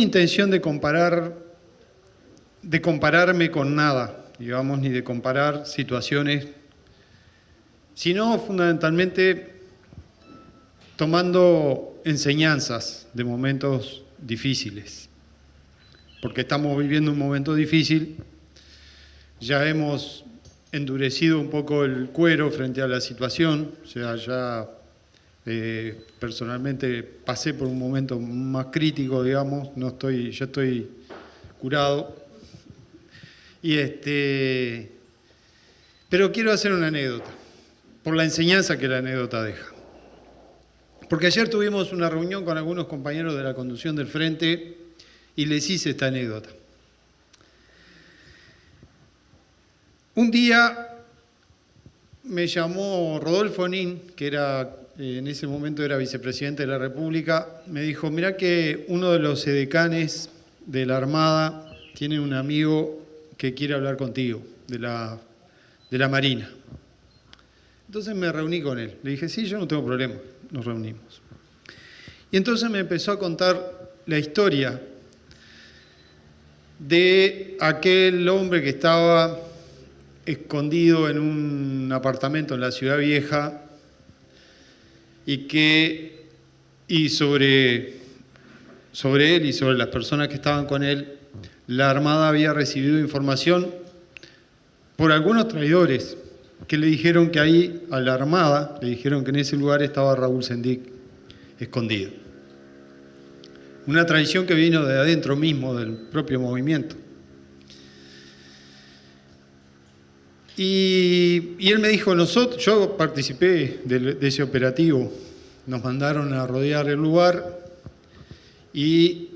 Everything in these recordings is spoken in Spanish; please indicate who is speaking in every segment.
Speaker 1: Intención de compararme con nada, digamos, ni de comparar situaciones, sino fundamentalmente tomando enseñanzas de momentos difíciles, porque estamos viviendo un momento difícil, ya hemos endurecido un poco el cuero frente a la situación, o sea, ya personalmente pasé por un momento más crítico, digamos, ya estoy curado. Pero quiero hacer una anécdota, por la enseñanza que la anécdota deja. Porque ayer tuvimos una reunión con algunos compañeros de la conducción del Frente y les hice esta anécdota. Un día me llamó Rodolfo Nin, que en ese momento era vicepresidente de la República, me dijo, mirá que uno de los edecanes de la Armada tiene un amigo que quiere hablar contigo, de la Marina. Entonces me reuní con él. Le dije, sí, yo no tengo problema, nos reunimos. Y entonces me empezó a contar la historia de aquel hombre que estaba escondido en un apartamento en la Ciudad Vieja y sobre él y sobre las personas que estaban con él, la Armada había recibido información por algunos traidores que le dijeron que ahí, a la Armada, le dijeron que en ese lugar estaba Raúl Sendic escondido. Una traición que vino de adentro mismo del propio movimiento. Y él me dijo, yo participé de ese operativo, nos mandaron a rodear el lugar y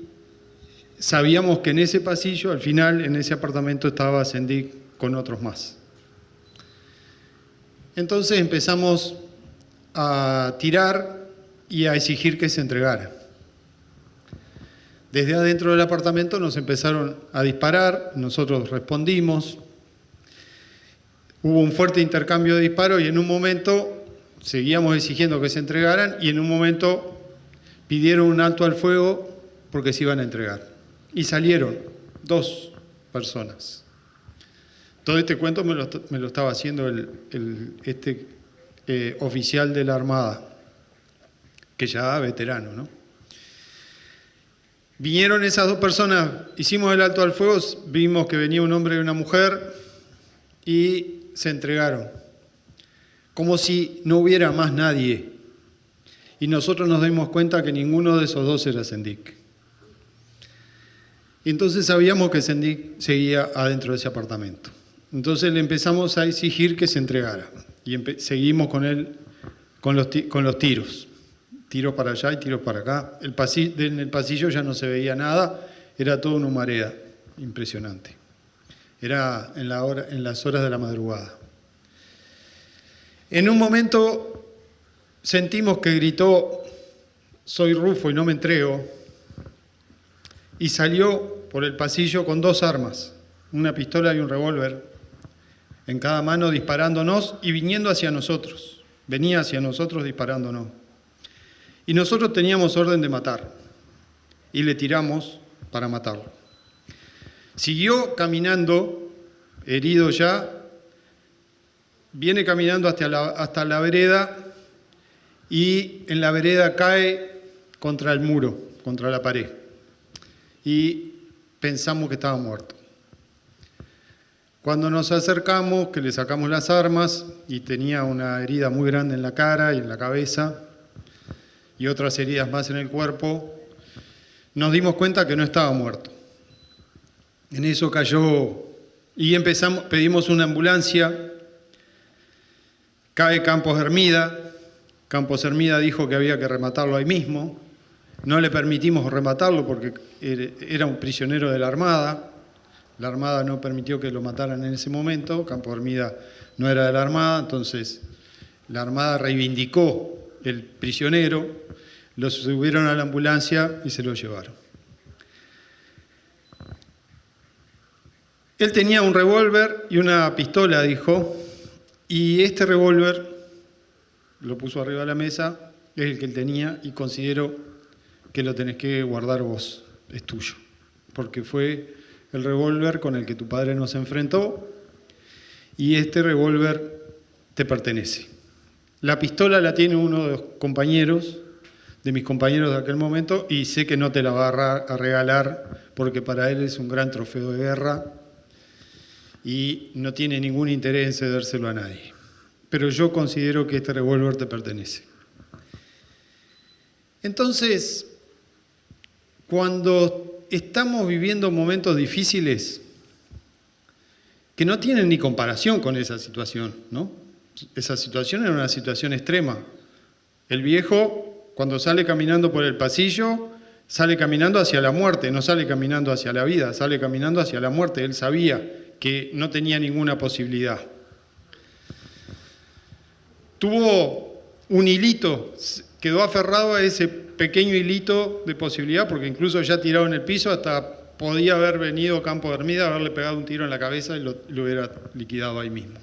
Speaker 1: sabíamos que en ese pasillo, al final, en ese apartamento estaba Sendic con otros más. Entonces empezamos a tirar y a exigir que se entregara. Desde adentro del apartamento nos empezaron a disparar, nosotros respondimos. Hubo un fuerte intercambio de disparos y en un momento seguíamos exigiendo que se entregaran y en un momento pidieron un alto al fuego porque se iban a entregar. Y salieron 2 personas. Todo este cuento me lo estaba haciendo este oficial de la Armada, que ya veterano, ¿no? Vinieron esas 2 personas, hicimos el alto al fuego, vimos que venía un hombre y una mujer y se entregaron, como si no hubiera más nadie. Y nosotros nos dimos cuenta que ninguno de esos 2 era Sendic. Y entonces sabíamos que Sendic seguía adentro de ese apartamento. Entonces le empezamos a exigir que se entregara. Y seguimos con él, con los tiros. Tiros para allá y tiros para acá. En el pasillo ya no se veía nada, era todo una humareda. Impresionante. Era en las horas de la madrugada. En un momento sentimos que gritó, soy Rufo y no me entrego, y salió por el pasillo con 2 armas, una pistola y un revólver, en cada mano disparándonos y viniendo hacia nosotros. Venía hacia nosotros disparándonos. Y nosotros teníamos orden de matar, y le tiramos para matarlo. Siguió caminando, herido ya, viene caminando hasta la vereda y en la vereda cae contra el muro, contra la pared. Y pensamos que estaba muerto. Cuando nos acercamos, que le sacamos las armas y tenía una herida muy grande en la cara y en la cabeza y otras heridas más en el cuerpo, nos dimos cuenta que no estaba muerto. En eso cayó y pedimos una ambulancia, cae Campos Hermida. Campos Hermida dijo que había que rematarlo ahí mismo, no le permitimos rematarlo porque era un prisionero de la Armada no permitió que lo mataran en ese momento, Campos Hermida no era de la Armada, entonces la Armada reivindicó el prisionero, lo subieron a la ambulancia y se lo llevaron. Él tenía un revólver y una pistola, dijo, y este revólver lo puso arriba de la mesa, es el que él tenía y considero que lo tenés que guardar vos. es tuyo, porque fue el revólver con el que tu padre nos enfrentó y este revólver te pertenece. La pistola la tiene uno de los compañeros, de mis compañeros de aquel momento, y sé que no te la va a regalar porque para él es un gran trofeo de guerra y no tiene ningún interés en cedérselo a nadie. Pero yo considero que este revólver te pertenece. Entonces, cuando estamos viviendo momentos difíciles que no tienen ni comparación con esa situación, ¿no? Esa situación era una situación extrema. El viejo, cuando sale caminando por el pasillo, sale caminando hacia la muerte, no sale caminando hacia la vida, sale caminando hacia la muerte. Él sabía que no tenía ninguna posibilidad. Tuvo un hilito, quedó aferrado a ese pequeño hilito de posibilidad, porque incluso ya tirado en el piso, hasta podía haber venido Campo de Hermida, haberle pegado un tiro en la cabeza y lo hubiera liquidado ahí mismo.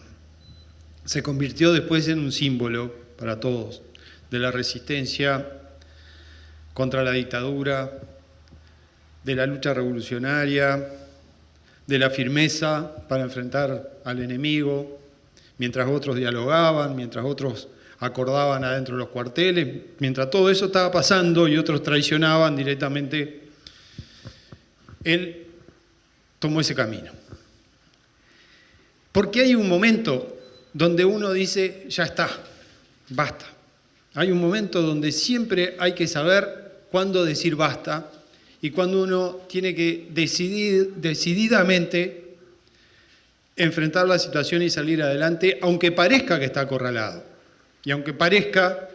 Speaker 1: Se convirtió después en un símbolo para todos de la resistencia contra la dictadura, de la lucha revolucionaria, de la firmeza para enfrentar al enemigo, mientras otros dialogaban, mientras otros acordaban adentro de los cuarteles, mientras todo eso estaba pasando y otros traicionaban directamente, él tomó ese camino. Porque hay un momento donde uno dice, ya está, basta. Hay un momento donde siempre hay que saber cuándo decir basta y cuando uno tiene que decidir decididamente enfrentar la situación y salir adelante, aunque parezca que está acorralado y aunque parezca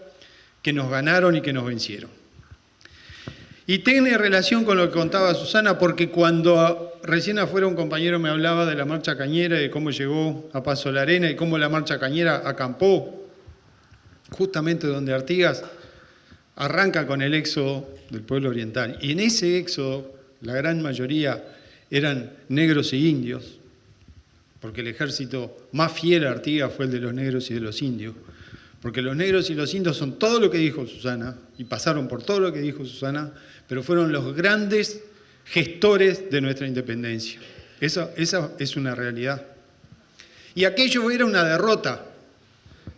Speaker 1: que nos ganaron y que nos vencieron. Y tiene relación con lo que contaba Susana, porque cuando recién afuera un compañero me hablaba de la marcha cañera y de cómo llegó a Paso de la Arena y cómo la marcha cañera acampó justamente donde Artigas arranca con el éxodo del pueblo oriental. Y en ese éxodo, la gran mayoría eran negros y indios, porque el ejército más fiel a Artigas fue el de los negros y de los indios. Porque los negros y los indios son todo lo que dijo Susana, y pasaron por todo lo que dijo Susana, pero fueron los grandes gestores de nuestra independencia. Esa es una realidad. Y aquello era una derrota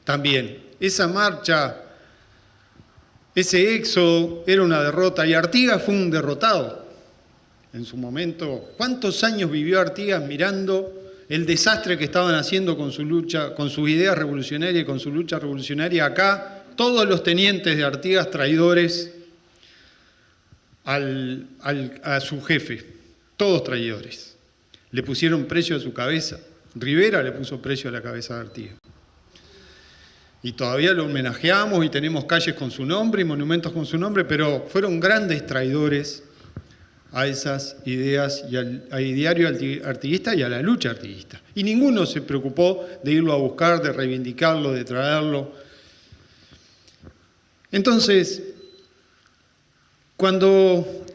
Speaker 1: también. Esa marcha, ese éxodo era una derrota, y Artigas fue un derrotado en su momento. ¿Cuántos años vivió Artigas mirando el desastre que estaban haciendo con su lucha, con sus ideas revolucionarias y con su lucha revolucionaria acá? Todos los tenientes de Artigas traidores a su jefe, todos traidores. Le pusieron precio a su cabeza. Rivera le puso precio a la cabeza de Artigas. Y todavía lo homenajeamos y tenemos calles con su nombre y monumentos con su nombre, pero fueron grandes traidores a esas ideas y al ideario artiguista y a la lucha artiguista. Y ninguno se preocupó de irlo a buscar, de reivindicarlo, de traerlo. Entonces, cuando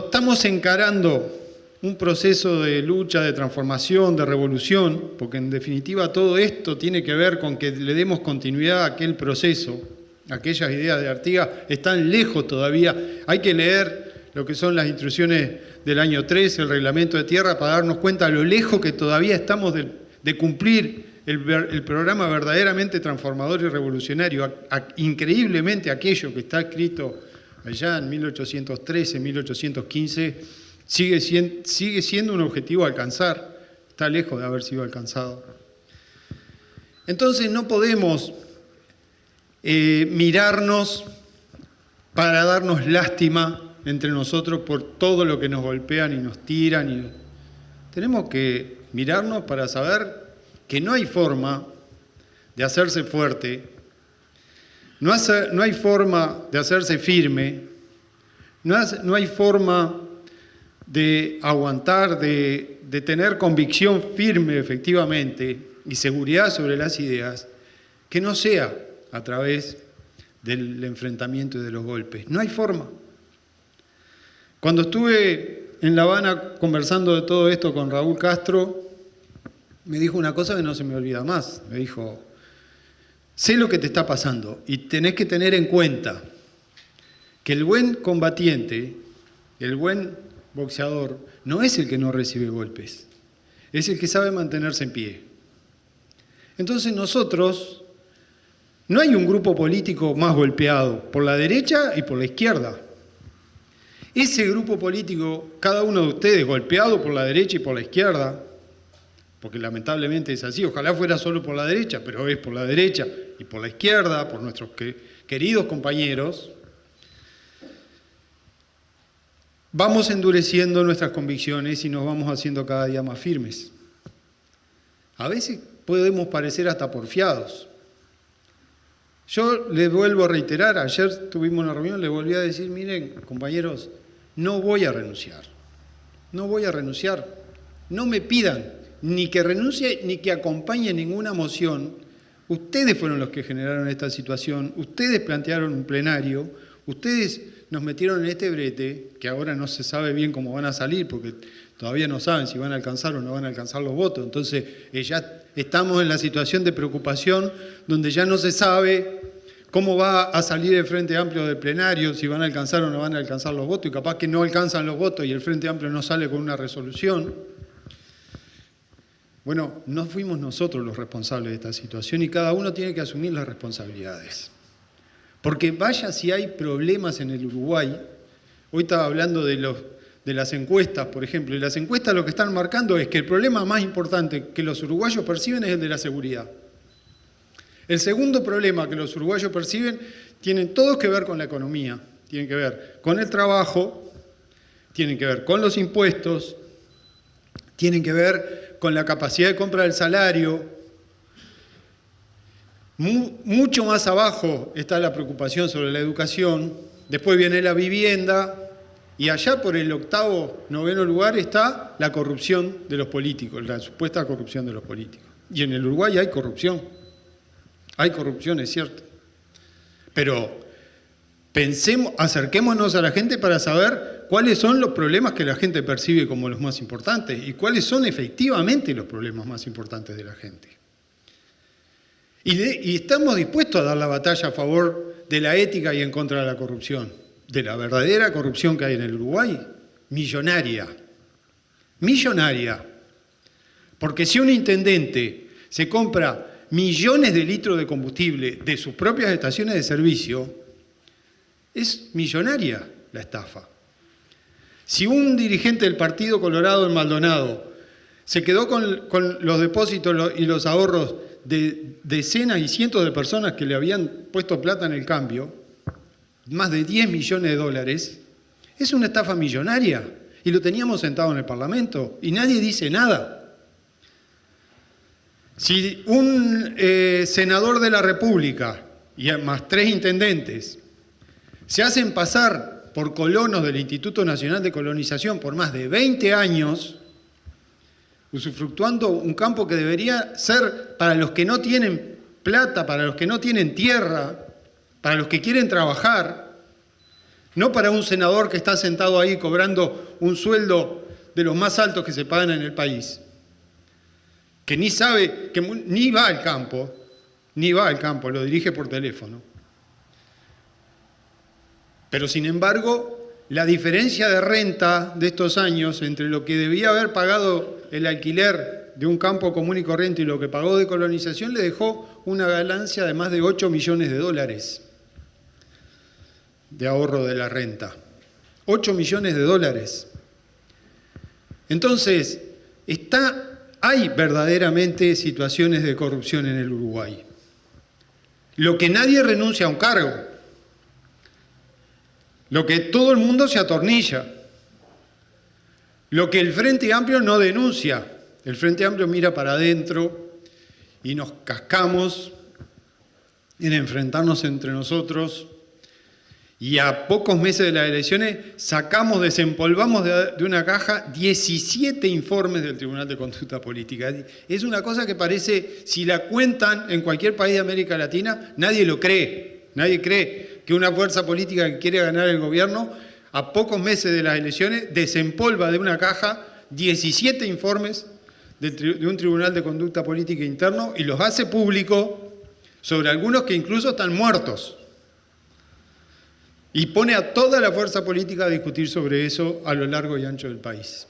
Speaker 1: estamos encarando un proceso de lucha, de transformación, de revolución, porque en definitiva todo esto tiene que ver con que le demos continuidad a aquel proceso, aquellas ideas de Artigas están lejos todavía. Hay que leer lo que son las instrucciones del año 3, el reglamento de tierra, para darnos cuenta de lo lejos que todavía estamos de cumplir el programa verdaderamente transformador y revolucionario. Increíblemente aquello que está escrito allá en 1813, 1815, sigue siendo un objetivo a alcanzar, está lejos de haber sido alcanzado. Entonces no podemos mirarnos para darnos lástima entre nosotros por todo lo que nos golpean y nos tiran. Tenemos que mirarnos para saber que no hay forma de hacerse fuerte, no hay forma de hacerse firme, no hay forma de aguantar, de tener convicción firme efectivamente y seguridad sobre las ideas, que no sea a través del enfrentamiento y de los golpes. No hay forma. Cuando estuve en La Habana conversando de todo esto con Raúl Castro, me dijo una cosa que no se me olvida más. Me dijo, sé lo que te está pasando y tenés que tener en cuenta que el buen combatiente, el buen boxeador no es el que no recibe golpes, es el que sabe mantenerse en pie. Entonces nosotros, no hay un grupo político más golpeado, por la derecha y por la izquierda. Ese grupo político, cada uno de ustedes golpeado por la derecha y por la izquierda, porque lamentablemente es así, ojalá fuera solo por la derecha, pero es por la derecha y por la izquierda, por nuestros queridos compañeros, vamos endureciendo nuestras convicciones y nos vamos haciendo cada día más firmes. A veces podemos parecer hasta porfiados. Yo les vuelvo a reiterar, ayer tuvimos una reunión, les volví a decir, miren, compañeros, no voy a renunciar. No voy a renunciar. No me pidan ni que renuncie ni que acompañe ninguna moción. Ustedes fueron los que generaron esta situación, ustedes plantearon un plenario, ustedes nos metieron en este brete, que ahora no se sabe bien cómo van a salir, porque todavía no saben si van a alcanzar o no van a alcanzar los votos. Entonces, ya estamos en la situación de preocupación, donde ya no se sabe cómo va a salir el Frente Amplio del plenario, si van a alcanzar o no van a alcanzar los votos, y capaz que no alcanzan los votos y el Frente Amplio no sale con una resolución. Bueno, no fuimos nosotros los responsables de esta situación y cada uno tiene que asumir las responsabilidades. Porque vaya si hay problemas en el Uruguay, hoy estaba hablando de las encuestas, por ejemplo, y las encuestas lo que están marcando es que el problema más importante que los uruguayos perciben es el de la seguridad. El segundo problema que los uruguayos perciben tienen todos que ver con la economía, tienen que ver con el trabajo, tienen que ver con los impuestos, tienen que ver con la capacidad de compra del salario. Mucho más abajo está la preocupación sobre la educación, después viene la vivienda y allá por el octavo, noveno lugar está la corrupción de los políticos, la supuesta corrupción de los políticos. Y en el Uruguay hay corrupción, es cierto, pero acerquémonos a la gente para saber cuáles son los problemas que la gente percibe como los más importantes y cuáles son efectivamente los problemas más importantes de la gente. Y estamos dispuestos a dar la batalla a favor de la ética y en contra de la corrupción, de la verdadera corrupción que hay en el Uruguay, millonaria. Porque si un intendente se compra millones de litros de combustible de sus propias estaciones de servicio, es millonaria la estafa. Si un dirigente del Partido Colorado en Maldonado se quedó con los depósitos y los ahorros de decenas y cientos de personas que le habían puesto plata en el cambio, más de 10 millones de dólares, es una estafa millonaria. Y lo teníamos sentado en el Parlamento y nadie dice nada. Si un senador de la República y más 3 intendentes se hacen pasar por colonos del Instituto Nacional de Colonización por más de 20 años, usufructuando un campo que debería ser para los que no tienen plata, para los que no tienen tierra, para los que quieren trabajar, no para un senador que está sentado ahí cobrando un sueldo de los más altos que se pagan en el país, que ni sabe, que ni va al campo, lo dirige por teléfono. Pero sin embargo, la diferencia de renta de estos años entre lo que debía haber pagado el alquiler de un campo común y corriente y lo que pagó de colonización le dejó una ganancia de más de 8 millones de dólares de ahorro de la renta. 8 millones de dólares. Entonces, hay verdaderamente situaciones de corrupción en el Uruguay. Lo que nadie renuncia a un cargo, lo que todo el mundo se atornilla, lo que el Frente Amplio no denuncia. El Frente Amplio mira para adentro y nos cascamos en enfrentarnos entre nosotros y a pocos meses de las elecciones desempolvamos de una caja 17 informes del Tribunal de Conducta Política. Es una cosa que parece, si la cuentan en cualquier país de América Latina, nadie lo cree. Nadie cree que una fuerza política que quiere ganar el gobierno, a pocos meses de las elecciones, desempolva de una caja 17 informes de un Tribunal de Conducta Política interno y los hace públicos sobre algunos que incluso están muertos. Y pone a toda la fuerza política a discutir sobre eso a lo largo y ancho del país.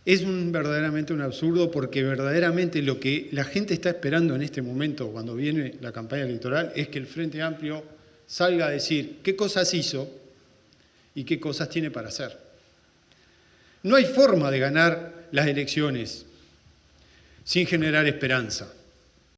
Speaker 1: Es verdaderamente un absurdo, porque verdaderamente lo que la gente está esperando en este momento, cuando viene la campaña electoral, es que el Frente Amplio salga a decir qué cosas hizo y qué cosas tiene para hacer. No hay forma de ganar las elecciones sin generar esperanza.